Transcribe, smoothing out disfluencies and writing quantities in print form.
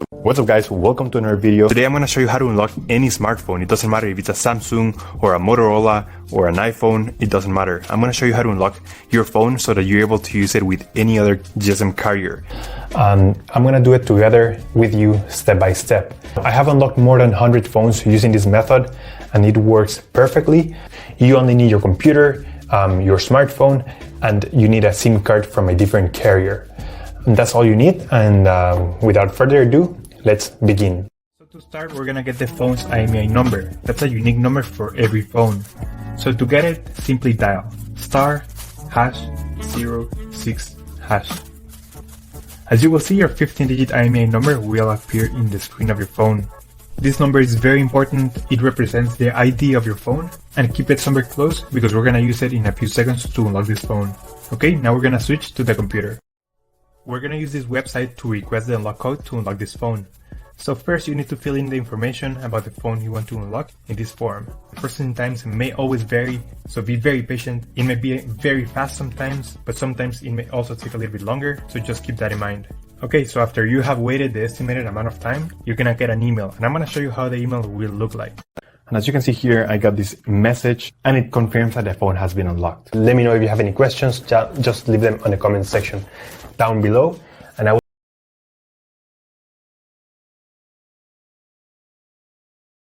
What's up guys, welcome to another video. Today I'm going to show you how to unlock any smartphone. It doesn't matter if it's a Samsung or a Motorola or an iPhone, it doesn't matter. I'm going to show you how to unlock your phone so that you're able to use it with any other GSM carrier. I'm going to do it together with you step by step. I have unlocked more than 100 phones using this method and it works perfectly. You only need your computer, your smartphone, and you need a SIM card from a different carrier. And that's all you need, and without further ado, let's begin. So to start, we're gonna get the phone's IMEI number. That's a unique number for every phone. So to get it, simply dial *#06#. As you will see, your 15-digit IMEI number will appear in the screen of your phone. This number is very important. It represents the ID of your phone, and keep it somewhere close because we're gonna use it in a few seconds to unlock this phone. Okay, now we're gonna switch to the computer. We're gonna use this website to request the unlock code to unlock this phone. So first you need to fill in the information about the phone you want to unlock in this form. Processing times may always vary, so be very patient. It may be very fast sometimes, but sometimes it may also take a little bit longer, so just keep that in mind. Okay, so after you have waited the estimated amount of time, you're gonna get an email, and I'm gonna show you how the email will look like. And as you can see here, I got this message and it confirms that the phone has been unlocked. Let me know if you have any questions, just leave them on the comment section down below.